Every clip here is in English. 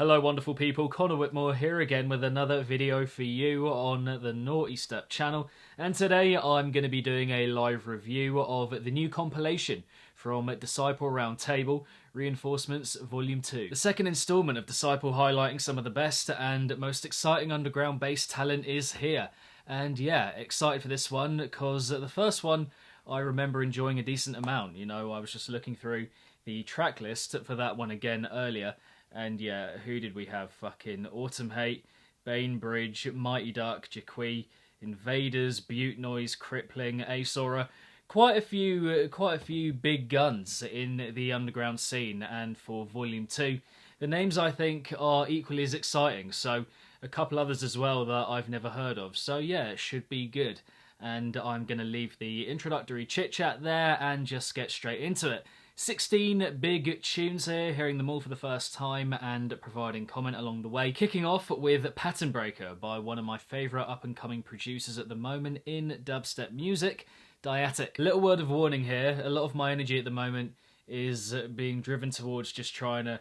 Hello wonderful people, Connor Whitmore here again with another video for you on the Nawtystep channel, and today I'm going to be doing a live review of the new compilation from Disciple Roundtable, Reinforcements Volume 2. The second installment of Disciple highlighting some of the best and most exciting underground bass talent is here. And yeah, excited for this one because the first one I remember enjoying a decent amount. You know, I was just looking through the track list for that one again earlier. And yeah, who did we have? Fucking Autumn Hate, Bainbridge, Mighty Duck, Jaquie, Invaders, Butte Noise, Crippling, Asora. Quite a few big guns in the underground scene. And for Volume 2, the names I think are equally as exciting. So a couple others as well that I've never heard of. So yeah, it should be good. And I'm going to leave the introductory chit-chat there and just get straight into it. 16 big tunes here, hearing them all for the first time and providing comment along the way. Kicking off with Pattern Breaker by one of my favourite up-and-coming producers at the moment in dubstep music, Dietic. Little word of warning here, a lot of my energy at the moment is being driven towards just trying to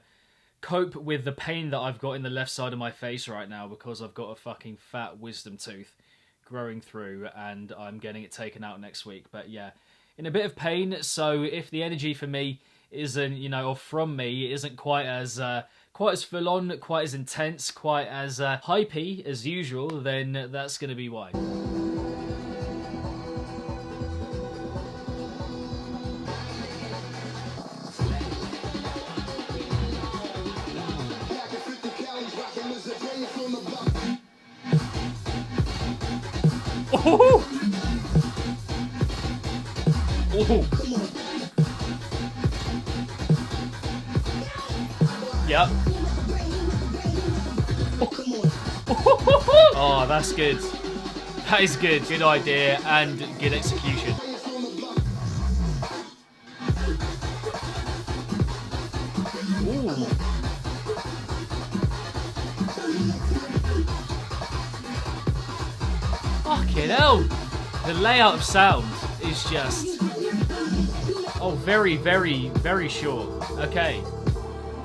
cope with the pain that I've got in the left side of my face right now because I've got a fucking fat wisdom tooth growing through and I'm getting it taken out next week. But yeah, in a bit of pain, so if the energy for me isn't, you know, or from me isn't quite as full on, quite as intense, quite as hypey as usual, then that's going to be why. Oh! Oh! Yep. Oh, that's good. That is good. Good idea and good execution. Ooh. Fucking hell. The layout of sound is just... Oh, very, very, very short. Okay.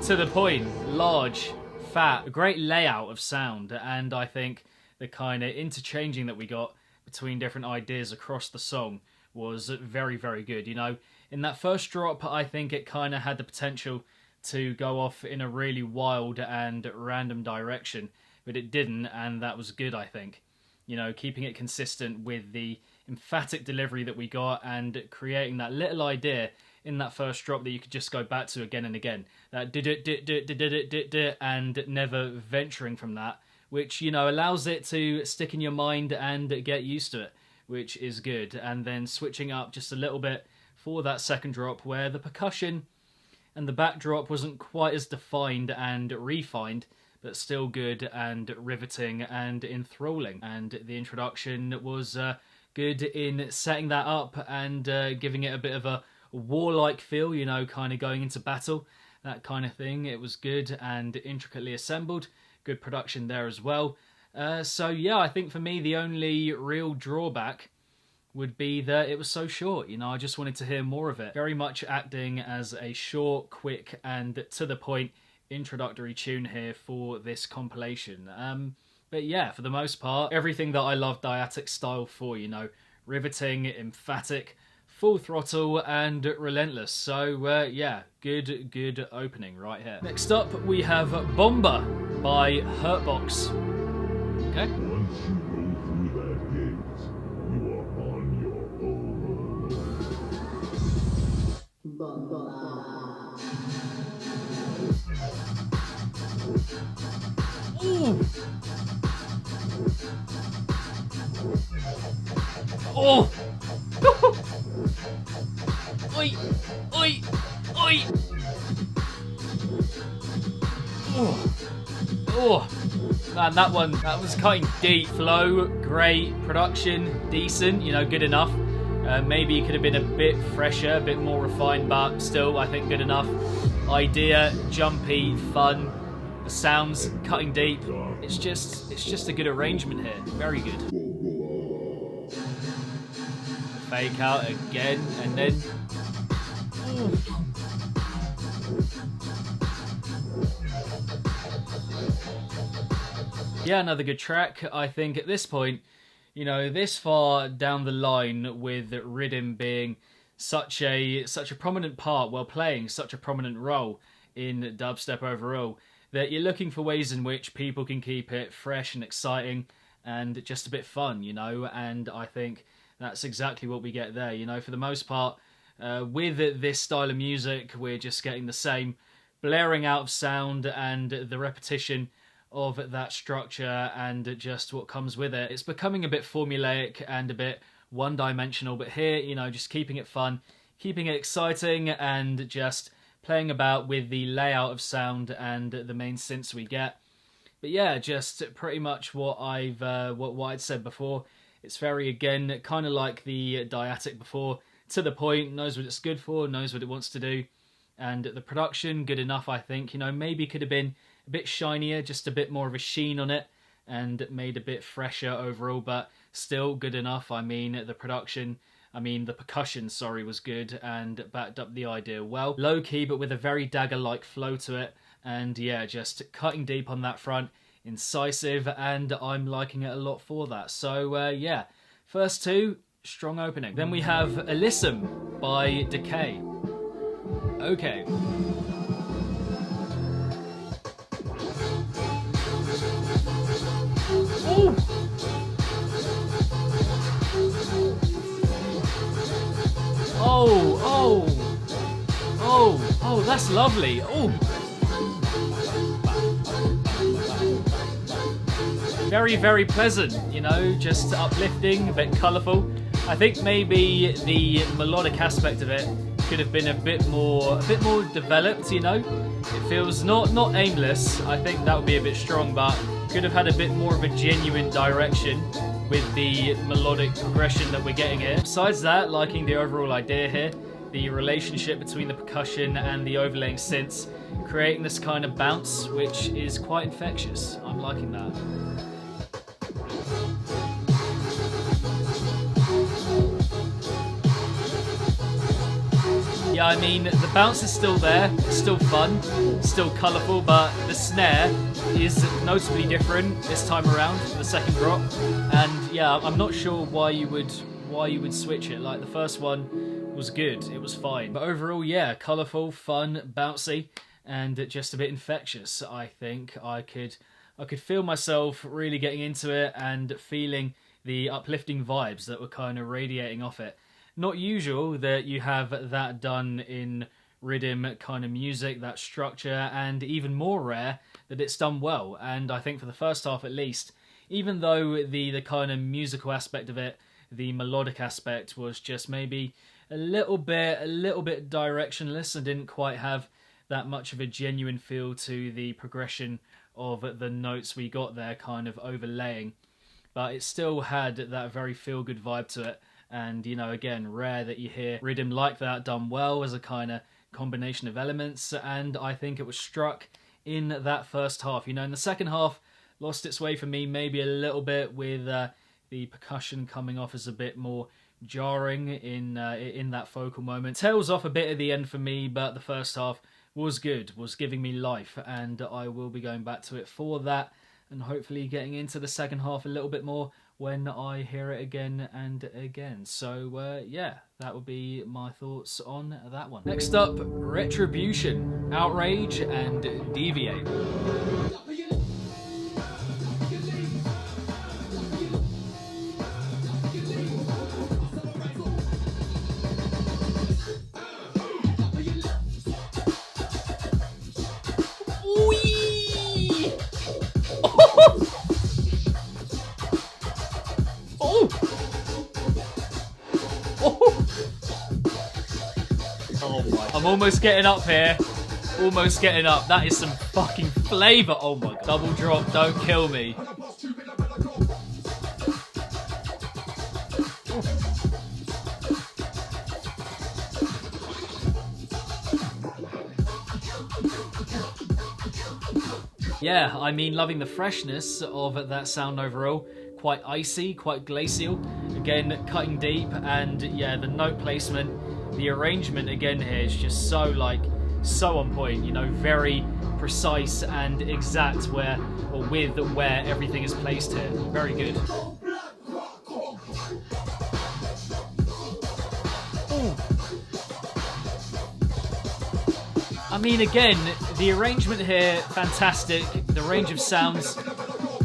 To the point. Large, fat, a great layout of sound, and I think the kind of interchanging that we got between different ideas across the song was very, very good. You know, in that first drop, I think it kind of had the potential to go off in a really wild and random direction, but it didn't, and that was good, I think. You know, keeping it consistent with the emphatic delivery that we got and creating that little idea in that first drop that you could just go back to again and again. That did and never venturing from that, which, you know, allows it to stick in your mind and get used to it, which is good. And then switching up just a little bit for that second drop where the percussion and the backdrop wasn't quite as defined and refined, but still good and riveting and enthralling. And the introduction was good in setting that up and giving it a bit of a warlike feel, you know, kind of going into battle, that kind of thing. It was good and intricately assembled. Good production there as well. So yeah, I think for me the only real drawback would be that it was so short. You know, I just wanted to hear more of it. Very much acting as a short, quick and to the point introductory tune here for this compilation. But yeah, for the most part, everything that I love Dietic style for, you know, riveting, emphatic, full throttle and relentless. So yeah, good opening right here. Next up we have Bomba by Hurtbox. Okay. Once you go through that gate, you are on your own. Ooh. Oh! Oi! Oi! Oi! Oh! Oh! Man, that was cutting deep. Flow, great. Production, decent, you know, good enough. Maybe it could have been a bit fresher, a bit more refined, but still, I think good enough. Idea, jumpy, fun. The sounds, cutting deep. It's just a good arrangement here. Very good. Fake out again, and then... Ooh. Yeah, another good track. I think at this point, you know, this far down the line with rhythm being such a prominent part while playing such a prominent role in dubstep overall, that you're looking for ways in which people can keep it fresh and exciting and just a bit fun, you know, and I think that's exactly what we get there, you know. For the most part, with this style of music, we're just getting the same blaring out of sound and the repetition of that structure and just what comes with it. It's becoming a bit formulaic and a bit one-dimensional, but here, you know, just keeping it fun, keeping it exciting, and just playing about with the layout of sound and the main synths we get. But yeah, just pretty much what I'd said before. It's very, again, kind of like the Dietic before, to the point, knows what it's good for, knows what it wants to do, and the production, good enough, I think. You know, maybe could have been a bit shinier, just a bit more of a sheen on it, and made a bit fresher overall, but still good enough. I mean, the percussion, sorry, was good and backed up the idea well. Low key, but with a very dagger-like flow to it, and yeah, just cutting deep on that front, incisive, and I'm liking it a lot for that. So yeah, first two, strong opening. Then we have Alyssum by Decay. Okay. Ooh. Oh, that's lovely. Oh. Very, very pleasant, you know, just uplifting, a bit colourful. I think maybe the melodic aspect of it could have been a bit more developed, you know. It feels not aimless. I think that would be a bit strong, but could have had a bit more of a genuine direction with the melodic progression that we're getting here. Besides that, liking the overall idea here, the relationship between the percussion and the overlaying synths, creating this kind of bounce, which is quite infectious. I'm liking that. Yeah, I mean, the bounce is still there, it's still fun, still colourful, but the snare is notably different this time around for the second drop. And yeah, I'm not sure why you would switch it. Like, the first one was good, it was fine. But overall, yeah, colourful, fun, bouncy, and just a bit infectious. I think I could feel myself really getting into it and feeling the uplifting vibes that were kind of radiating off it. Not usual that you have that done in rhythm kind of music, that structure, and even more rare that it's done well. And I think for the first half at least, even though the kind of musical aspect of it, the melodic aspect was just maybe a little bit directionless and didn't quite have that much of a genuine feel to the progression of the notes we got there kind of overlaying. But it still had that very feel-good vibe to it. And, you know, again, rare that you hear rhythm like that done well as a kind of combination of elements, and I think it was struck in that first half. You know, in the second half, lost its way for me maybe a little bit with the percussion coming off as a bit more jarring in that focal moment. Tails off a bit at the end for me, but the first half was good, was giving me life, and I will be going back to it for that, and hopefully getting into the second half a little bit more when I hear it again and again. So yeah, that would be my thoughts on that one. Next up, Retribution, Outrage and Deviate. I'm almost getting up here. Almost getting up. That is some fucking flavour. Oh my god. Double drop, don't kill me. Yeah, I mean, loving the freshness of that sound overall. Quite icy, quite glacial. Again, cutting deep, and yeah, the note placement, the arrangement again here is just so so on point, you know, very precise and exact where, or with where everything is placed here. Very good. Ooh. I mean, again, the arrangement here, fantastic. The range of sounds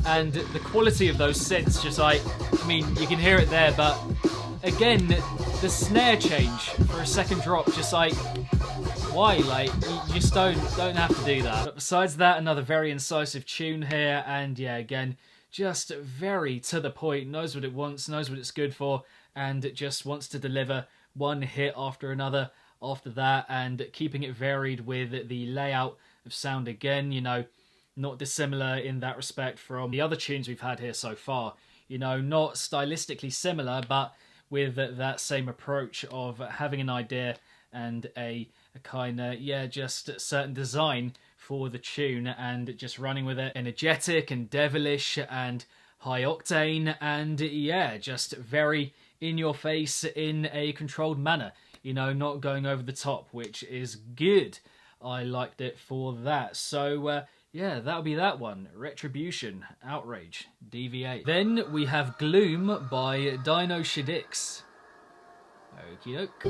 and the quality of those synths, just like, I mean, you can hear it there, but again, the snare change for a second drop, just like, why? Like, you just don't have to do that. But besides that, another very incisive tune here, and yeah, again, just very to the point, knows what it wants, knows what it's good for, and it just wants to deliver one hit after another after that, and keeping it varied with the layout of sound again, you know, not dissimilar in that respect from the other tunes we've had here so far. You know, not stylistically similar, but with that same approach of having an idea and a kind of, yeah, just certain design for the tune and just running with it. Energetic and devilish and high octane and, yeah, just very in your face in a controlled manner. You know, not going over the top, which is good. I liked it for that. So, yeah, that'll be that one. Retribution, Outrage, Deviate. Then we have Gloom by Dino Shadix. Okie doke.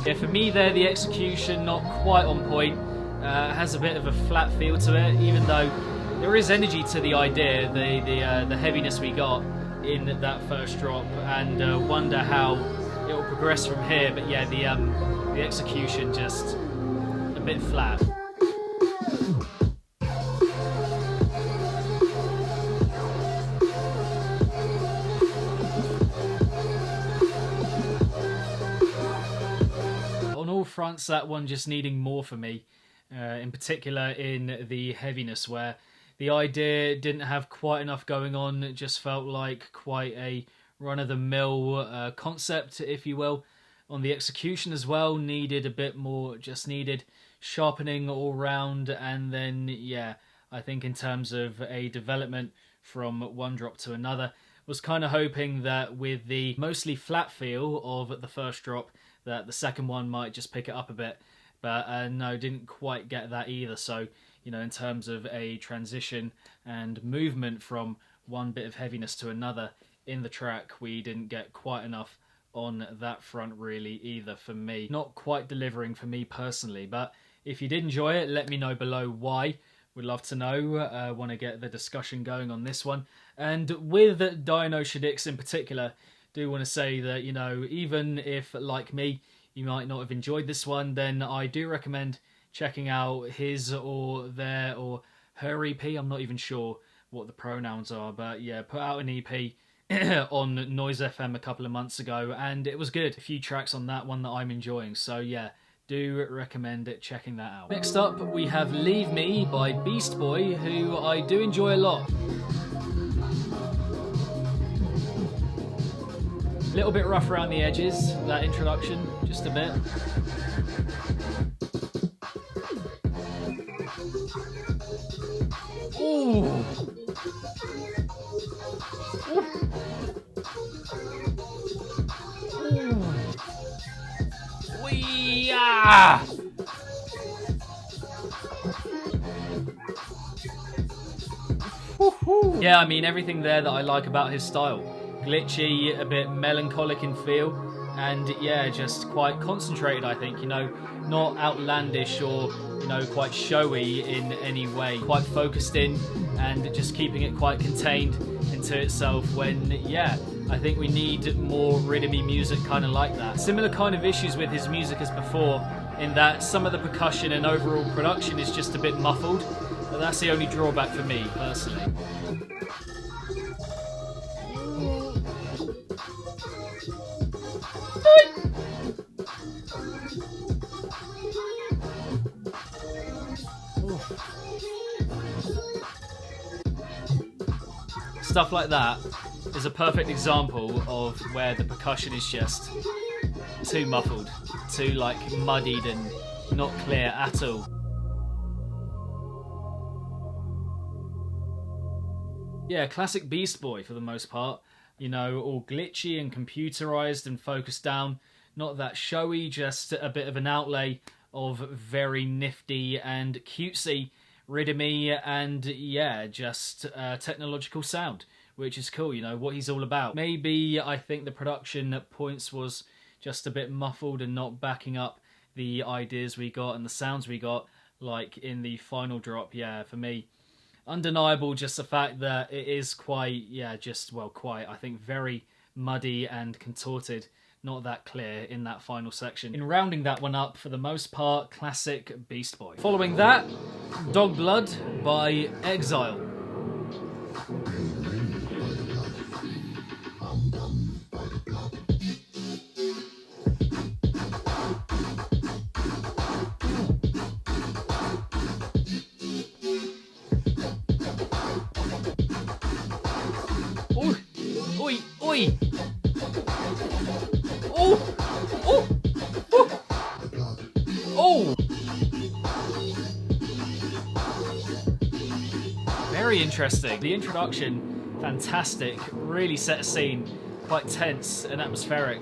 Yeah, for me there, the execution not quite on point, has a bit of a flat feel to it, even though there is energy to the idea, the heaviness we got in that first drop, and wonder how it will progress from here. But yeah, the execution just a bit flat. Fronts, that one just needing more for me, in particular in the heaviness, where the idea didn't have quite enough going on. It just felt like quite a run-of-the-mill concept, if you will. On the execution as well, needed a bit more, just needed sharpening all round. And then, yeah, I think in terms of a development from one drop to another, was kind of hoping that with the mostly flat feel of the first drop, that the second one might just pick it up a bit, but no, didn't quite get that either. So, you know, in terms of a transition and movement from one bit of heaviness to another in the track, we didn't get quite enough on that front really either for me. Not quite delivering for me personally, but if you did enjoy it, let me know below why. Would love to know, want to get the discussion going on this one. And with Dino Shadix in particular, do want to say that, you know, even if, like me, you might not have enjoyed this one, then I do recommend checking out his or their or her EP. I'm not even sure what the pronouns are, but yeah, put out an EP on Noise FM a couple of months ago, and it was good. A few tracks on that one that I'm enjoying, so yeah, do recommend checking that out. Next up, we have Leave Me by Beast Boy, who I do enjoy a lot. A little bit rough around the edges, that introduction, just a bit. Ooh! Ooh! Wee-ah! Yeah, I mean, everything there that I like about his style. Glitchy, a bit melancholic in feel, and yeah, just quite concentrated, I think, you know, not outlandish or, you know, quite showy in any way, quite focused in and just keeping it quite contained into itself when, yeah, I think we need more rhythmy music kind of like that. Similar kind of issues with his music as before, in that some of the percussion and overall production is just a bit muffled, but that's the only drawback for me, personally. Stuff like that is a perfect example of where the percussion is just too muffled, too like muddied and not clear at all. Yeah, classic Beast Boy for the most part. You know, all glitchy and computerized and focused down. Not that showy, just a bit of an outlay of very nifty and cutesy rhythmy and, yeah, just technological sound, which is cool, you know, what he's all about. Maybe I think the production at points was just a bit muffled and not backing up the ideas we got and the sounds we got, like in the final drop. Yeah, for me, undeniable just the fact that it is quite, yeah, just, well, quite, I think, very muddy and contorted, not that clear in that final section. In rounding that one up, for the most part, classic Beast Boy. Following that, Dog Blood by Exile. Oi! Oi! Oi! Oh! Oh! Oh! Oh! Very interesting. The introduction, fantastic. Really set a scene, quite tense and atmospheric,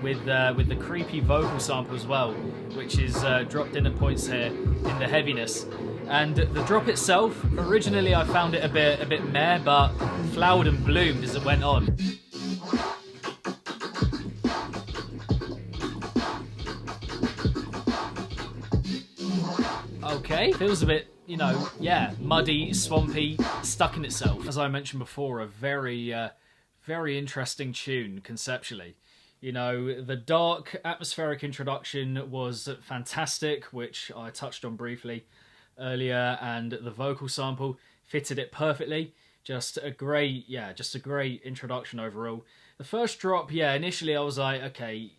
with the creepy vocal sample as well, which is dropped in at points here in the heaviness. And the drop itself, originally I found it a bit meh, but flowered and bloomed as it went on. Okay, feels a bit, you know, yeah, muddy, swampy, stuck in itself. As I mentioned before, a very interesting tune conceptually. You know, the dark, atmospheric introduction was fantastic, which I touched on briefly earlier, and the vocal sample fitted it perfectly. Just a great introduction overall. The first drop, yeah, initially I was like, okay,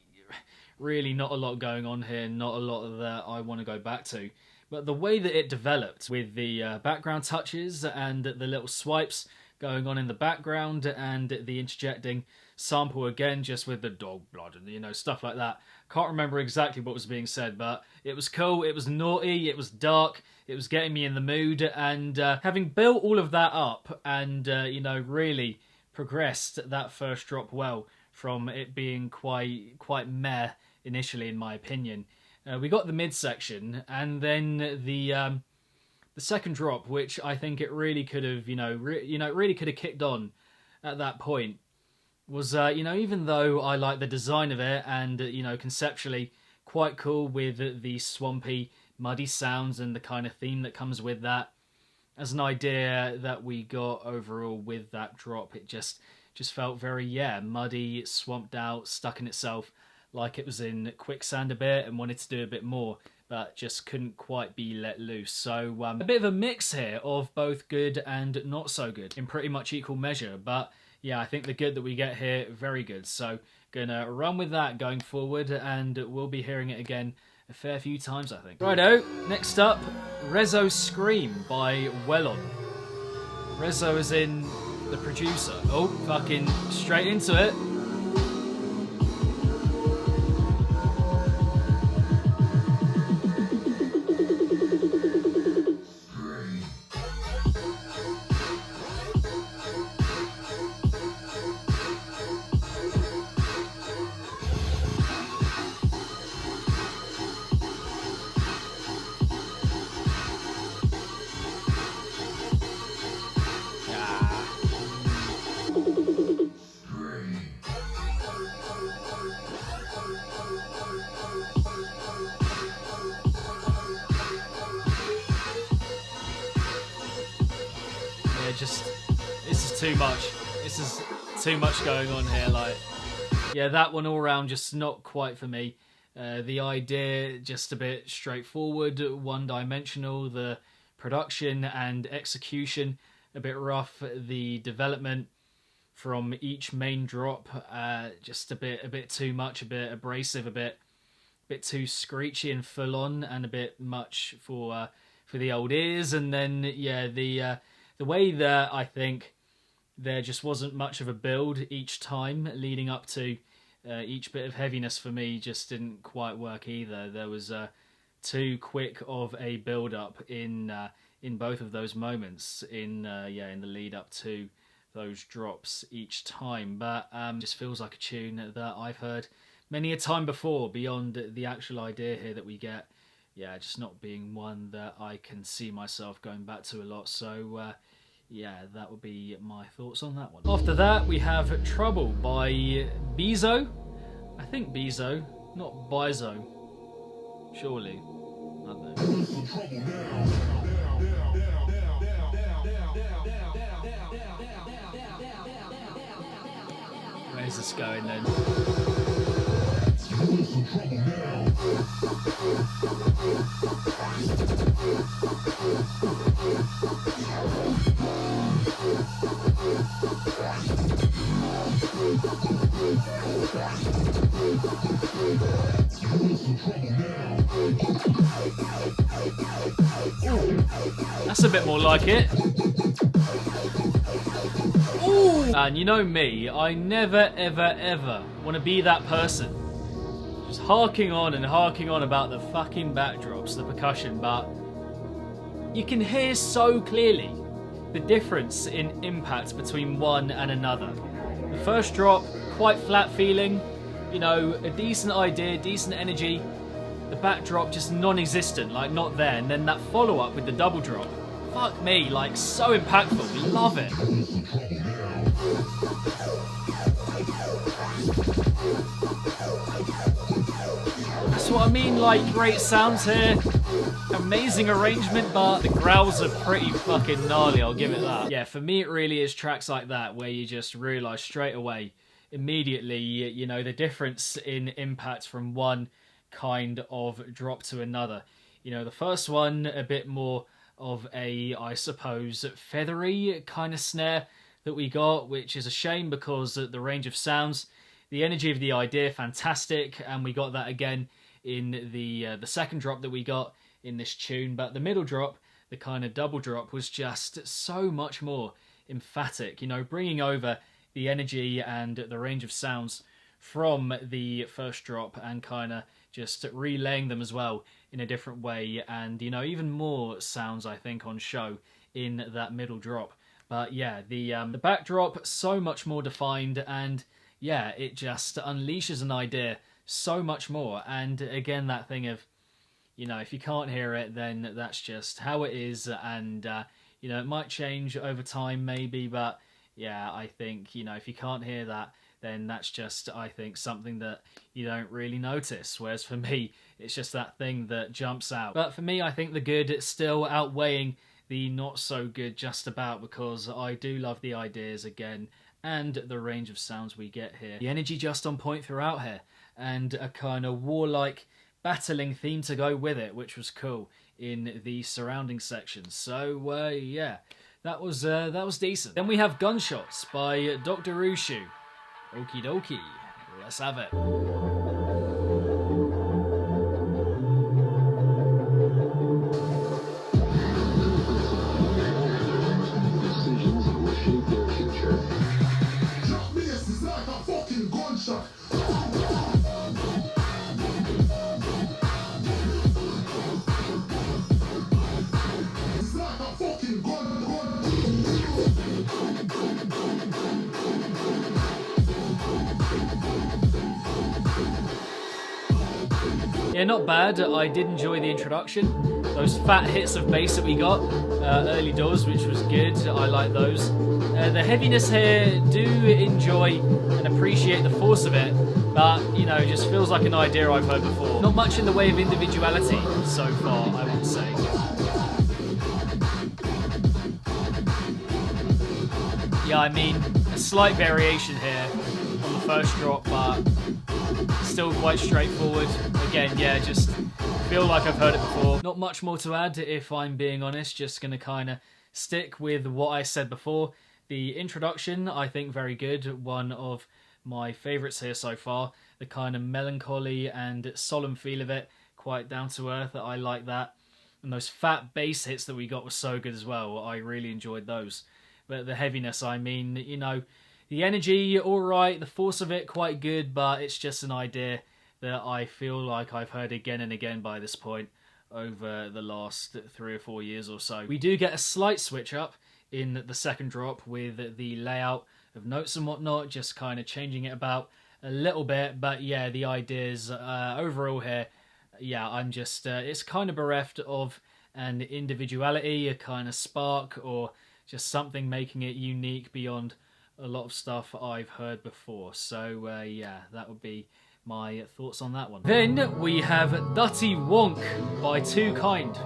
really not a lot going on here, not a lot that I want to go back to. But the way that it developed with the background touches and the little swipes going on in the background and the interjecting sample again just with the dog blood and, you know, stuff like that. Can't remember exactly what was being said, but it was cool, it was naughty, it was dark, it was getting me in the mood, and having built all of that up and, you know, really progressed that first drop well from it being quite meh initially, in my opinion. We got the midsection, and then the second drop, which I think it really could have, really could have kicked on at that point, was, even though I like the design of it and, conceptually quite cool with the swampy, muddy sounds and the kind of theme that comes with that, as an idea that we got overall with that drop, it just felt very, muddy, swamped out, stuck in itself, like it was in quicksand a bit and wanted to do a bit more, but just couldn't quite be let loose. So a bit of a mix here of both good and not so good in pretty much equal measure. But yeah, I think the good that we get here, very good. So gonna run with that going forward, and we'll be hearing it again a fair few times, I think. Righto, next up, Rezo Scream by Wellon. Rezo is in the producer. Oh, fucking straight into it. This is too much. This is too much going on here. Like, yeah, that one all around just not quite for me. The idea just a bit straightforward, one-dimensional. The production and execution a bit rough. The development from each main drop just a bit too much, a bit abrasive, a bit too screechy and full on, and a bit much for the old ears. And then yeah, the way that I think there just wasn't much of a build each time leading up to each bit of heaviness for me just didn't quite work either. There was too quick of a build up in both of those moments in the lead up to those drops each time. But just feels like a tune that I've heard many a time before, beyond the actual idea here that we get. Yeah, just not being one that I can see myself going back to a lot. So yeah, that would be my thoughts on that one. After that, we have Trouble by Bezo. I think Bezo, not Bizo. Surely. I don't know. Where's this going then? That's a bit more like it. Ooh. And you know me, I never ever want to be that person just harking on about the fucking backdrops, the percussion, but you can hear so clearly the difference in impact between one and another. The first drop, quite flat feeling, you know, a decent idea, decent energy. The backdrop just non-existent, like not there. And then that follow-up with the double drop, fuck me, like so impactful, love it. That's what I mean, like great sounds here, amazing arrangement, but the growls are pretty fucking gnarly, I'll give it that. Yeah, for me it really is tracks like that where you just realise straight away, immediately, you know, the difference in impact from one kind of drop to another. You know, the first one, a bit more of a, I suppose, feathery kind of snare that we got, which is a shame because the range of sounds, the energy of the idea, fantastic, and we got that again in the second drop that we got in this tune. But the middle drop, the kind of double drop, was just so much more emphatic, you know, bringing over the energy and the range of sounds from the first drop and kind of just relaying them as well in a different way, and you know, even more sounds I think on show in that middle drop. But yeah, the backdrop so much more defined, and yeah, it just unleashes an idea so much more. And again, that thing of, you know, if you can't hear it, then that's just how it is, and you know, it might change over time maybe, but yeah, I think, you know, if you can't hear that, then that's just, I think, something that you don't really notice. Whereas for me, it's just that thing that jumps out. But for me, I think the good is still outweighing the not so good just about, because I do love the ideas again and the range of sounds we get here. The energy just on point throughout here, and a kind of warlike battling theme to go with it, which was cool in the surrounding sections. So yeah, that was decent. Then we have Gunshots by Dr. Ushu. Okie dokie, let's have it. Decisions that will shape their future. This is like a fucking gunshot. It's like a fucking gun. Yeah, not bad. I did enjoy the introduction. Those fat hits of bass that we got early doors, which was good. I like those. The heaviness here, do enjoy and appreciate the force of it, but, you know, just feels like an idea I've heard before. Not much in the way of individuality so far, I would say. Yeah, I mean, a slight variation here on the first drop, but still quite straightforward. Again, yeah, just feel like I've heard it before. Not much more to add, if I'm being honest. Just going to kind of stick with what I said before. The introduction, I think, very good. One of my favourites here so far. The kind of melancholy and solemn feel of it, quite down to earth. I like that. And those fat bass hits that we got were so good as well. I really enjoyed those. but the heaviness, I mean, you know, the energy, alright, the force of it, quite good, but it's just an idea that I feel like I've heard again and again by this point over the last 3 or 4 years or so. We do get a slight switch up in the second drop with the layout of notes and whatnot, just kind of changing it about a little bit, but yeah, the ideas overall here, yeah, I'm just, it's kind of bereft of an individuality, a kind of spark, or just something making it unique beyond a lot of stuff I've heard before. So yeah, that would be my thoughts on that one. Then we have Dutty Wonk by Too Kind.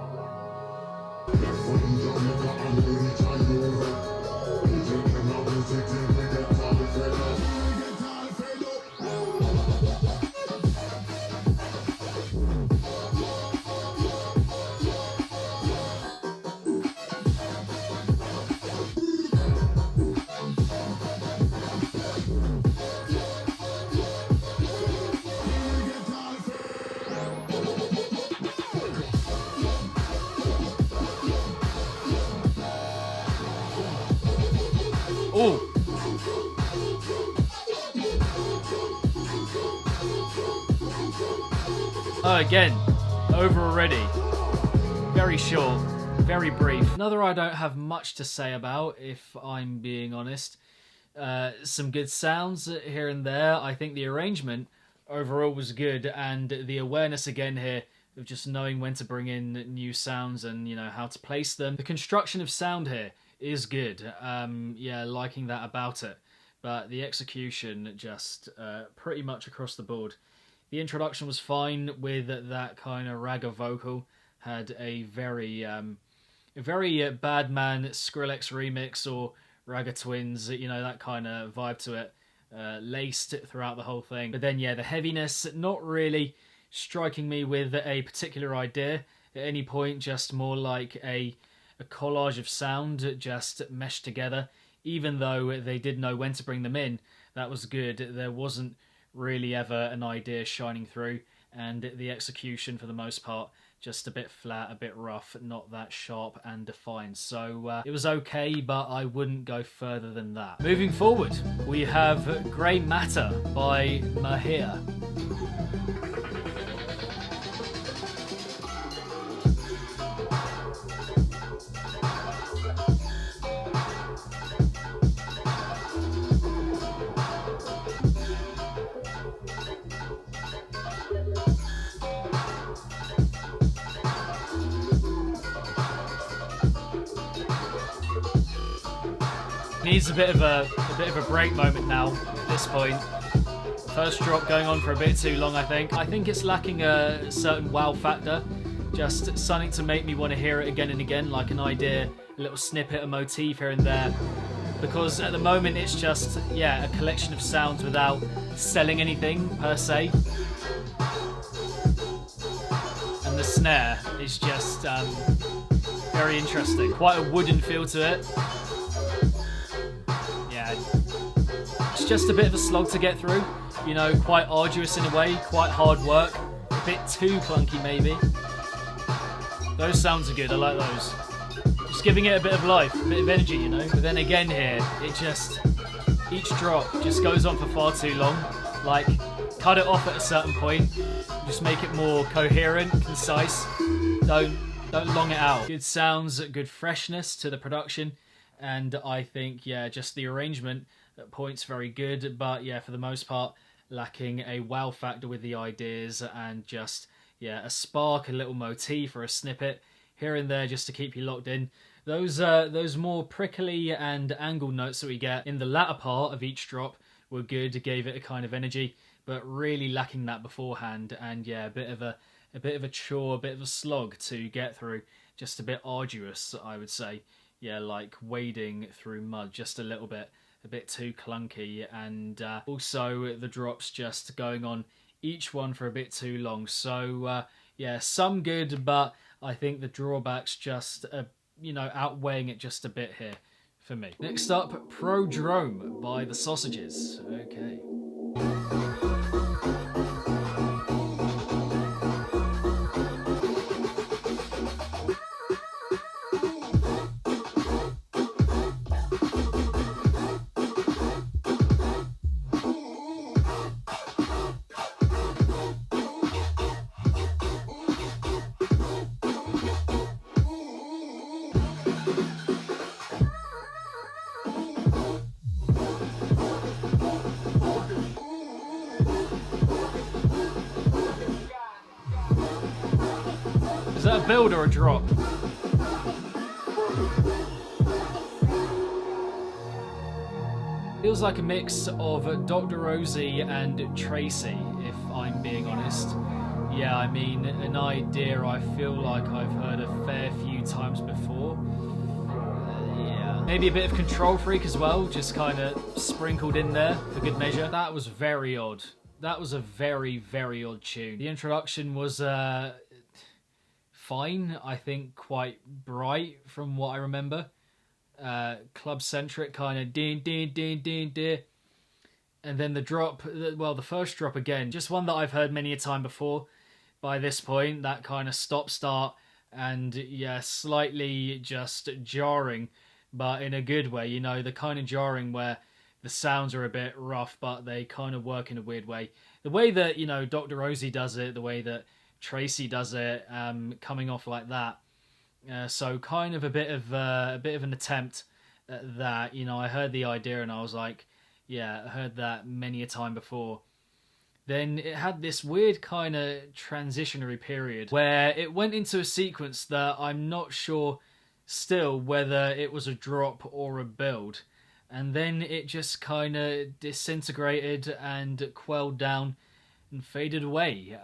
Oh! Oh, again, over already. Very short, very brief. Another I don't have much to say about, if I'm being honest. Some good sounds here and there. I think the arrangement overall was good, and the awareness again here of just knowing when to bring in new sounds and, you know, how to place them. The construction of sound here is good. Yeah, liking that about it. But the execution just pretty much across the board. The introduction was fine with that kind of ragga vocal. Had a very Bad Man Skrillex remix or Ragga Twins, you know, that kind of vibe to it. Laced throughout the whole thing. But then, yeah, the heaviness, not really striking me with a particular idea at any point, just more like a collage of sound just meshed together. Even though they did know when to bring them in, that was good. There wasn't really ever an idea shining through, and the execution for the most part just a bit flat, a bit rough, not that sharp and defined. So it was okay, but I wouldn't go further than that. Moving forward, we have Grey Matter by Mahir. Needs a bit of a break moment now at this point. First drop going on for a bit too long, I think. I think it's lacking a certain wow factor. Just something to make me want to hear it again and again, like an idea, a little snippet, a motif here and there. Because at the moment it's just, yeah, a collection of sounds without selling anything per se. And the snare is just very interesting. Quite a wooden feel to it. It's just a bit of a slog to get through, you know, quite arduous in a way, quite hard work, a bit too clunky maybe. Those sounds are good, I like those. Just giving it a bit of life, a bit of energy, you know. But then again here, it just, each drop just goes on for far too long. Like, cut it off at a certain point, just make it more coherent, concise. Don't long it out. Good sounds, good freshness to the production, and I think, yeah, just the arrangement at points very good, but yeah, for the most part lacking a wow factor with the ideas, and just, yeah, a spark, a little motif or a snippet here and there just to keep you locked in. Those more prickly and angled notes that we get in the latter part of each drop were good, gave it a kind of energy, but really lacking that beforehand, and yeah, a bit of a chore, a bit of a slog to get through, just a bit arduous, I would say. Yeah, like wading through mud just a little bit. A bit too clunky, and also the drops just going on each one for a bit too long. So yeah, some good, but I think the drawbacks just you know, outweighing it just a bit here for me. Next up, Prodrome by The Sausages. Okay. that a build or a drop? Feels like a mix of Dr. Rosie and Tracy, if I'm being honest. Yeah, I mean, an idea I feel like I've heard a fair few times before. Yeah. Maybe a bit of Control Freak as well, just kind of sprinkled in there for good measure. That was very odd. That was a very, very odd tune. The introduction was fine, I think quite bright from what I remember. Club-centric, kind of din, din, din, din, din. And then the drop, well, the first drop again, just one that I've heard many a time before by this point, that kind of stop-start, and yeah, slightly just jarring, but in a good way, you know, the kind of jarring where the sounds are a bit rough, but they kind of work in a weird way. The way that, you know, Dr. Rosie does it, the way that Tracy does it, coming off like that. So kind of a bit of an attempt at that. You know, I heard the idea and I was like, yeah, I heard that many a time before. Then it had this weird kind of transitionary period where it went into a sequence that I'm not sure still whether it was a drop or a build. And then it just kind of disintegrated and quelled down and faded away.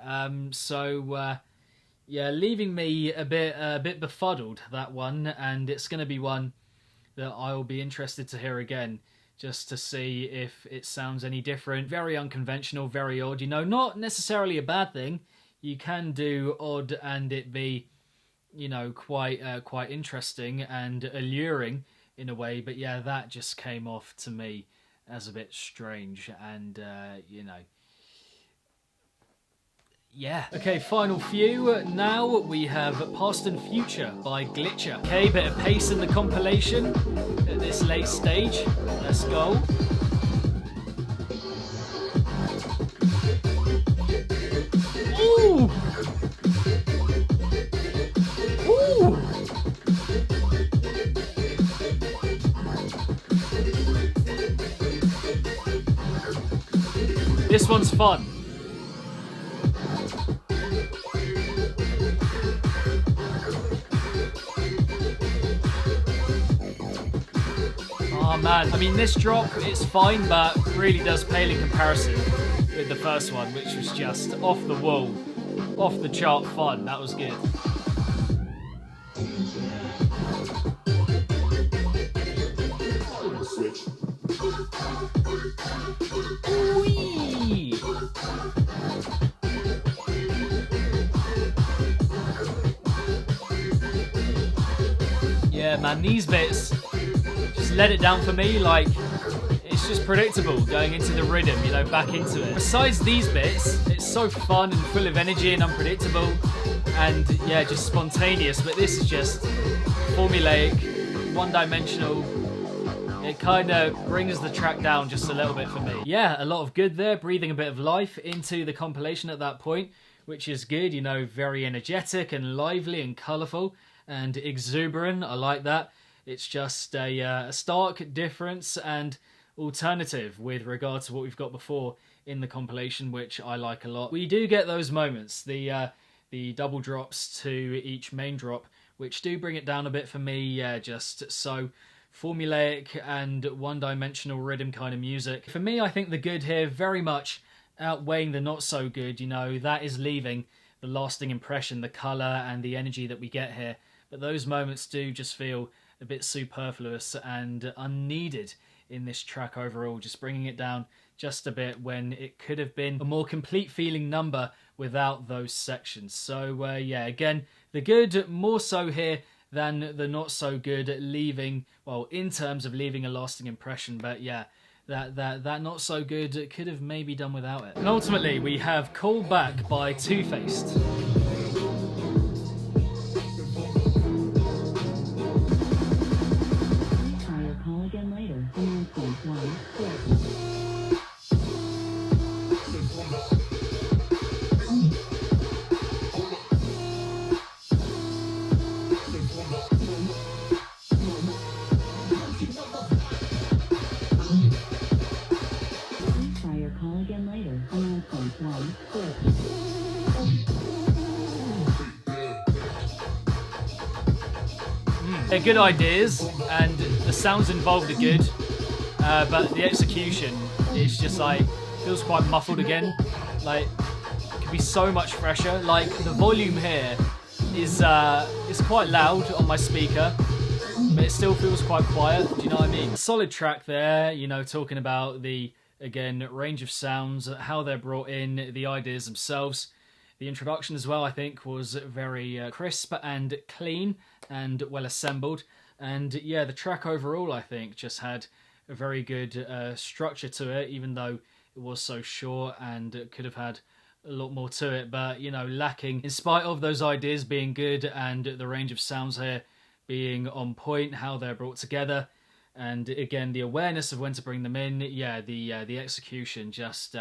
Yeah, leaving me a bit befuddled, that one, and it's going to be one that I will be interested to hear again, just to see if it sounds any different. Very unconventional, very odd, you know, not necessarily a bad thing. You can do odd and it be, you know, quite interesting and alluring in a way, but yeah, that just came off to me as a bit strange, and you know, yeah. Okay, final few. Now we have Past and Future by Glitcher. Okay, bit of pace in the compilation at this late stage. Let's go. Ooh! Ooh! This one's fun. Oh man, I mean this drop, it's fine, but really does pale in comparison with the first one, which was just off the wall, off the chart fun. That was good. Whee! Yeah man, these bits just let it down for me. Like, it's just predictable going into the rhythm, you know, back into it. Besides these bits, it's so fun and full of energy and unpredictable and yeah, just spontaneous, but this is just formulaic, one-dimensional. It kind of brings the track down just a little bit for me. Yeah, a lot of good there, breathing a bit of life into the compilation at that point, which is good, you know, very energetic and lively and colourful and exuberant. I like that. It's just a stark difference and alternative with regard to what we've got before in the compilation, which I like a lot. We do get those moments, the double drops to each main drop, which do bring it down a bit for me, just so formulaic and one-dimensional rhythm kind of music. For me, I think the good here very much outweighing the not so good, you know, that is leaving the lasting impression, the colour and the energy that we get here. But those moments do just feel a bit superfluous and unneeded in this track overall, just bringing it down just a bit when it could have been a more complete feeling number without those sections. So yeah, again, the good more so here than the not so good, leaving, well, in terms of leaving a lasting impression, but yeah, that not so good could have maybe done without it. And ultimately we have Call Back by Two-Faced. They're good ideas, and the sounds involved are good, but the execution is just like, feels quite muffled again. Like, it could be so much fresher. Like, the volume here is quite loud on my speaker, but it still feels quite quiet. Do you know what I mean? Solid track there, you know, talking about the, again, range of sounds, how they're brought in, the ideas themselves. The introduction as well, I think, was very crisp and clean and well assembled. And yeah, the track overall, I think, just had a very good structure to it, even though it was so short and could have had a lot more to it. But, you know, lacking, in spite of those ideas being good and the range of sounds here being on point, how they're brought together, and again, the awareness of when to bring them in. Yeah, the execution just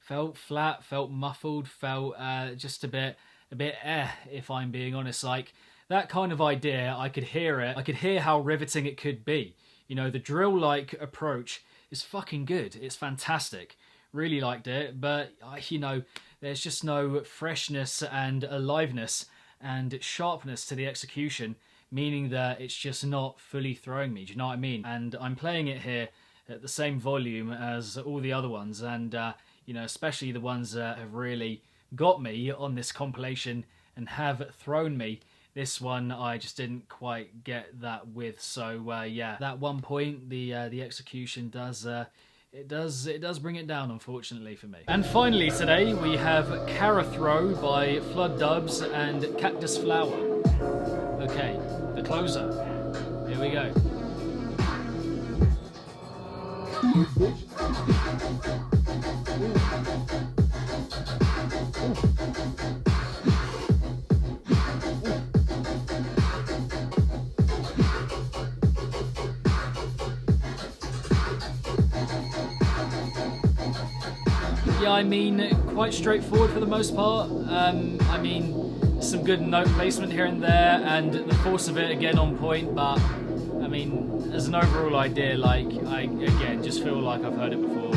felt flat, felt muffled, felt just a bit if I'm being honest. Like, that kind of idea, I could hear it. I could hear how riveting it could be. You know, the drill-like approach is fucking good. It's fantastic. Really liked it, but, you know, there's just no freshness and aliveness and sharpness to the execution, meaning that it's just not fully throwing me. Do you know what I mean? And I'm playing it here at the same volume as all the other ones, and you know, especially the ones that have really got me on this compilation and have thrown me. This one I just didn't quite get that with. So yeah, that 1 point, the execution does it does bring it down, unfortunately for me. And finally today we have Cara Throw by Flood Dubs and Cactus Flower. Okay, the closer. Here we go. Yeah, I mean, quite straightforward for the most part. I mean, some good note placement here and there, and the force of it again on point, but I mean, as an overall idea, like, I again just feel like I've heard it before.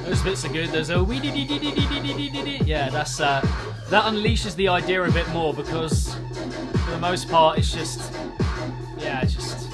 Those bits are good. There's a wee dee dee dee dee dee dee dee dee dee. Yeah, that's that unleashes the idea a bit more, because for the most part it's just, yeah, it's just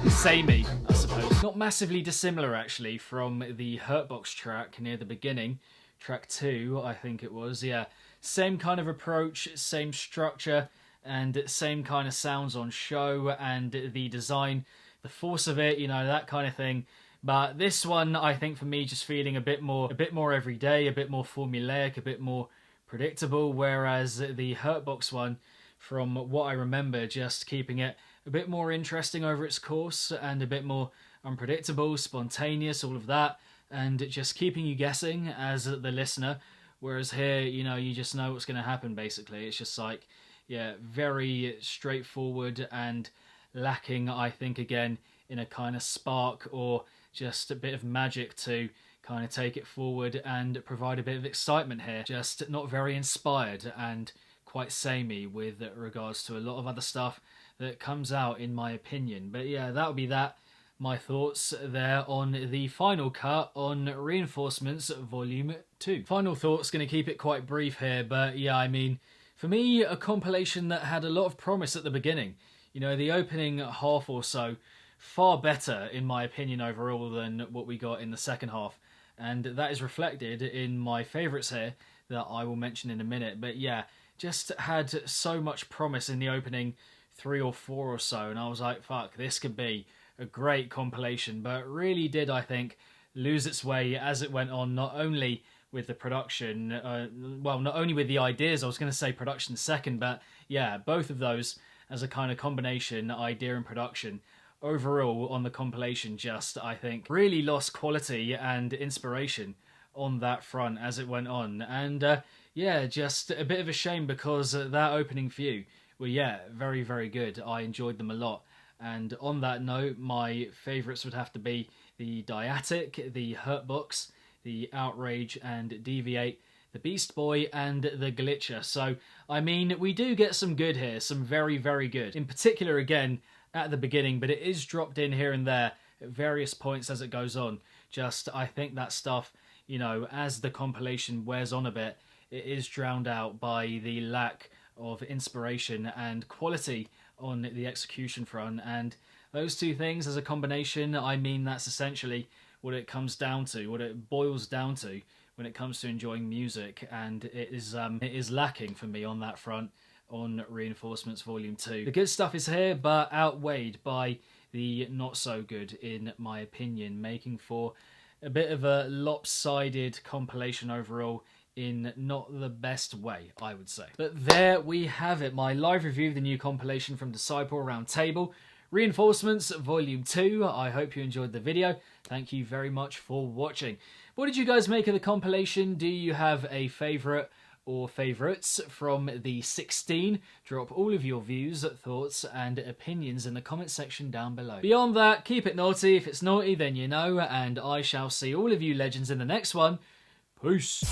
samey, I suppose. Not massively dissimilar actually from the Hurtbox track near the beginning, track 2 I think it was. Yeah, same kind of approach, same structure, and same kind of sounds on show, and the design, the force of it, you know, that kind of thing. But this one, I think for me, just feeling a bit more everyday, a bit more formulaic, a bit more predictable, whereas the Hurtbox one, from what I remember, just keeping it a bit more interesting over its course and a bit more unpredictable, spontaneous, all of that, and just keeping you guessing as the listener. Whereas here, you know, you just know what's going to happen, basically. It's just like, yeah, very straightforward and lacking, I think, again, in a kind of spark or just a bit of magic to kind of take it forward and provide a bit of excitement here. Just not very inspired and quite samey with regards to a lot of other stuff that comes out, in my opinion. But yeah, that would be that. My thoughts there on the final cut on Reinforcements Volume 2. Final thoughts, going to keep it quite brief here, but yeah, I mean, for me, a compilation that had a lot of promise at the beginning. You know, the opening half or so, far better, in my opinion, overall than what we got in the second half. And that is reflected in my favourites here that I will mention in a minute. But yeah, just had so much promise in the opening 3 or 4 or so, and I was like, fuck, this could be a great compilation. But really did, I think, lose its way as it went on, not only with the production, well, not only with the ideas, I was going to say production second, but yeah, both of those as a kind of combination, idea and production. Overall, on the compilation, just, I think, really lost quality and inspiration on that front as it went on. And yeah, just a bit of a shame, because that opening few were, yeah, very, very good. I enjoyed them a lot. And on that note, my favourites would have to be the Diatic, the Hurtbox, the Outrage and Deviate, the Beast Boy, and the Glitcher. So, I mean, we do get some good here, some very, very good. In particular, again, at the beginning, but it is dropped in here and there at various points as it goes on. Just, I think that stuff, you know, as the compilation wears on a bit, it is drowned out by the lack of inspiration and quality on the execution front. And those two things as a combination, I mean, that's essentially what it comes down to, what it boils down to when it comes to enjoying music, and it is lacking for me on that front on Reinforcements Volume 2. The good stuff is here, but outweighed by the not so good, in my opinion, making for a bit of a lopsided compilation overall in not the best way, I would say. But there we have it, my live review of the new compilation from Disciple Roundtable, Reinforcements Volume 2. I hope you enjoyed the video. Thank you very much for watching. What did you guys make of the compilation? Do you have a favourite or favourites from the 16? Drop all of your views, thoughts and opinions in the comment section down below. Beyond that, keep it naughty. If it's naughty, then you know, and I shall see all of you legends in the next one. Peace.